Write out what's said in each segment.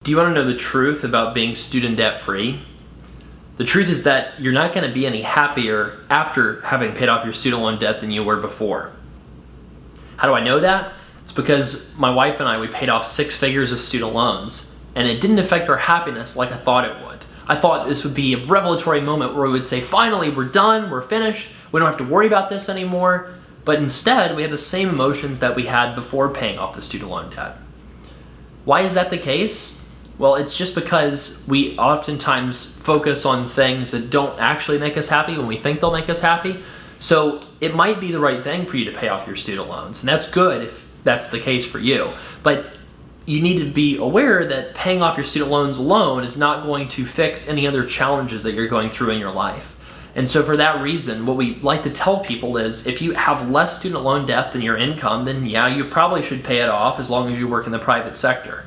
Do you want to know the truth about being student debt free? The truth is that you're not going to be any happier after having paid off your student loan debt than you were before. How do I know that? It's because my wife and I, we paid off 6 figures of student loans, and it didn't affect our happiness like I thought it would. I thought this would be a revelatory moment where we would say, finally, we're done, we're finished, we don't have to worry about this anymore. But instead, we had the same emotions that we had before paying off the student loan debt. Why is that the case? Well, it's just because we oftentimes focus on things that don't actually make us happy when we think they'll make us happy. So it might be the right thing for you to pay off your student loans, and that's good if that's the case for you. But you need to be aware that paying off your student loans alone is not going to fix any other challenges that you're going through in your life. And so for that reason, what we like to tell people is if you have less student loan debt than your income, then yeah, you probably should pay it off as long as you work in the private sector.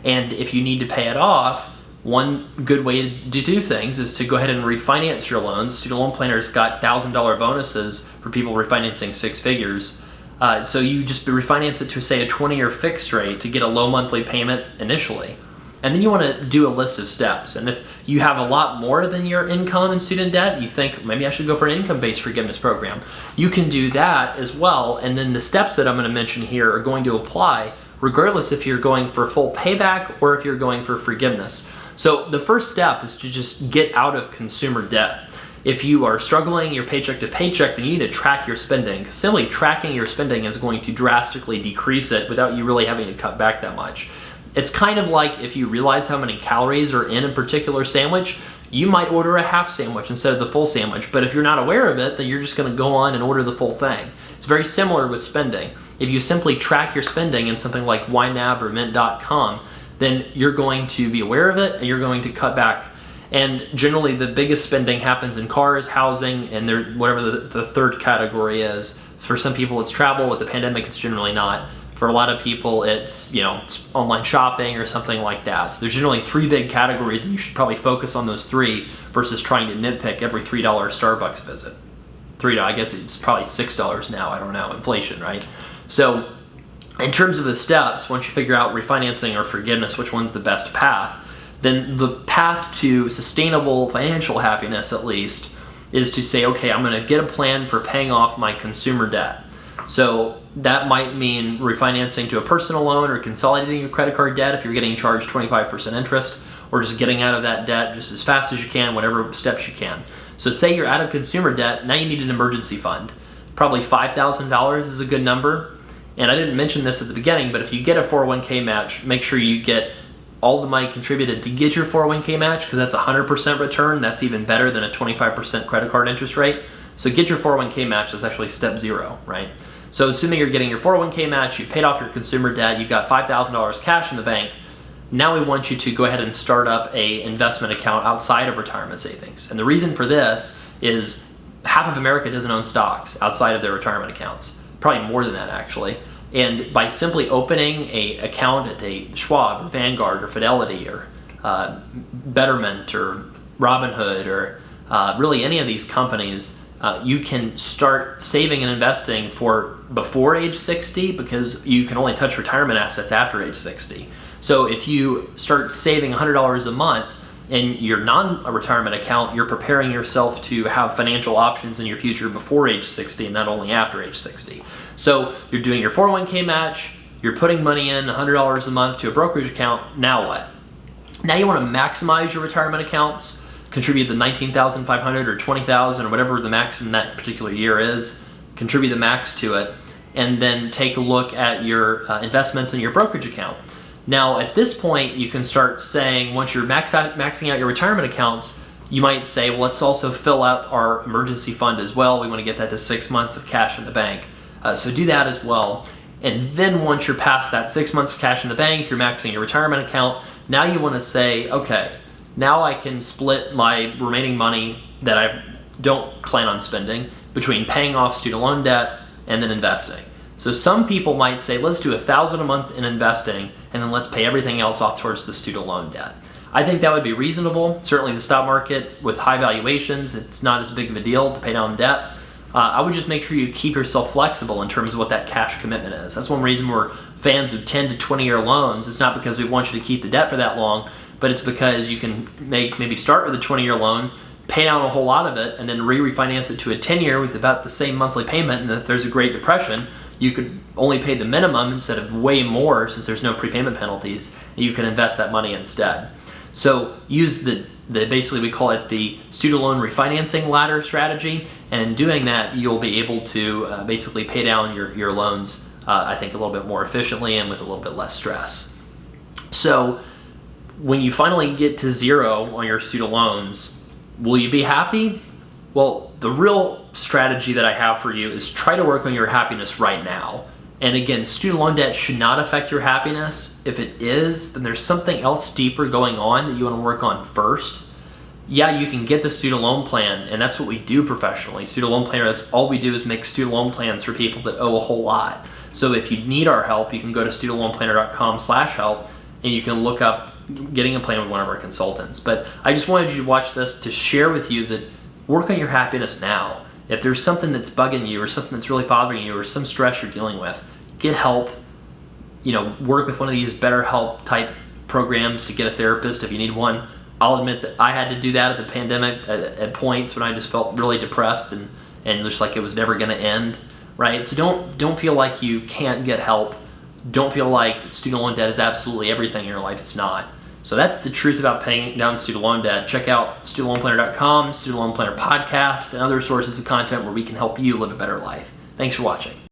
And if you need to pay it off, one good way to do things is to go ahead and refinance your loans. Student loan planners got $1,000 bonuses for people refinancing 6 figures. So you just refinance it to, say, a 20-year fixed rate to get a low monthly payment initially. And then you want to do a list of steps. And if you have a lot more than your income in student debt, you think, maybe I should go for an income-based forgiveness program. You can do that as well. And then the steps that I'm going to mention here are going to apply regardless if you're going for full payback or if you're going for forgiveness. So the first step is to just get out of consumer debt. If you are struggling, you're paycheck to paycheck, then you need to track your spending. Simply tracking your spending is going to drastically decrease it without you really having to cut back that much. It's kind of like if you realize how many calories are in a particular sandwich, you might order a half sandwich instead of the full sandwich. But if you're not aware of it, then you're just going to go on and order the full thing. It's very similar with spending. If you simply track your spending in something like YNAB or Mint.com, then you're going to be aware of it and you're going to cut back. And generally the biggest spending happens in cars, housing, and whatever the third category is. For some people it's travel. With the pandemic, it's generally not. For a lot of people, it's it's online shopping or something like that. So there's generally 3 big categories, and you should probably focus on those 3 versus trying to nitpick every $3 Starbucks visit. $3, I guess it's probably $6 now. I don't know, inflation, right? So in terms of the steps, once you figure out refinancing or forgiveness, which one's the best path, then the path to sustainable financial happiness, at least, is to say, okay, I'm going to get a plan for paying off my consumer debt. So that might mean refinancing to a personal loan or consolidating your credit card debt if you're getting charged 25% interest, or just getting out of that debt just as fast as you can, whatever steps you can. So say you're out of consumer debt, now you need an emergency fund. Probably $5,000 is a good number. And I didn't mention this at the beginning, but if you get a 401k match, make sure you get all the money contributed to get your 401k match, because that's 100% return. That's even better than a 25% credit card interest rate. So get your 401k match. That's actually step 0, right? So assuming you're getting your 401k match, you paid off your consumer debt, you've got $5,000 cash in the bank. Now we want you to go ahead and start up a investment account outside of retirement savings. And the reason for this is half of America doesn't own stocks outside of their retirement accounts. Probably more than that, actually. And by simply opening an account at a Schwab or Vanguard or Fidelity or Betterment or Robinhood or really any of these companies, you can start saving and investing for before age 60, because you can only touch retirement assets after age 60. So if you start saving $100 a month in your non-retirement account, you're preparing yourself to have financial options in your future before age 60, and not only after age 60. So you're doing your 401k match, you're putting money in $100 a month to a brokerage account. Now what? Now you want to maximize your retirement accounts, contribute the $19,500 or $20,000 or whatever the max in that particular year is, contribute the max to it, and then take a look at your investments in your brokerage account. Now at this point, you can start saying, once you're maxing out your retirement accounts, you might say, well, let's also fill out our emergency fund as well. We want to get that to 6 months of cash in the bank. So do that as well. And then once you're past that 6 months of cash in the bank, you're maxing your retirement account. Now you want to say, okay, now I can split my remaining money that I don't plan on spending between paying off student loan debt and then investing. So some people might say, let's do $1,000 a month in investing, and then let's pay everything else off towards the student loan debt. I think that would be reasonable. Certainly the stock market with high valuations, it's not as big of a deal to pay down debt. I would just make sure you keep yourself flexible in terms of what that cash commitment is. That's one reason we're fans of 10 to 20 year loans, it's not because we want you to keep the debt for that long, but it's because you can maybe start with a 20-year loan, pay down a whole lot of it, and then refinance it to a 10-year with about the same monthly payment. And if there's a Great Depression, you could only pay the minimum instead of way more, since there's no prepayment penalties, and you can invest that money instead. So use the basically we call it the student loan refinancing ladder strategy, and in doing that you'll be able to basically pay down your loans I think a little bit more efficiently and with a little bit less stress. So when you finally get to zero on your student loans, will you be happy? Well, the real strategy that I have for you is try to work on your happiness right now. And again, student loan debt should not affect your happiness. If it is, then there's something else deeper going on that you want to work on first. Yeah, you can get the student loan plan, and that's what we do professionally. Student loan planner, that's all we do is make student loan plans for people that owe a whole lot. So if you need our help, you can go to studentloanplanner.com/help, and you can look up getting a plan with one of our consultants. But I just wanted you to watch this to share with you that work on your happiness now. If there's something that's bugging you or something that's really bothering you or some stress you're dealing with, get help. Work with one of these BetterHelp type programs to get a therapist if you need one. I'll admit that I had to do that at the pandemic at points when I just felt really depressed and just like it was never going to end, right? So don't feel like you can't get help. Don't feel like student loan debt is absolutely everything in your life. It's not. So that's the truth about paying down student loan debt. Check out studentloanplanner.com, Student Loan Planner Podcast, and other sources of content where we can help you live a better life. Thanks for watching.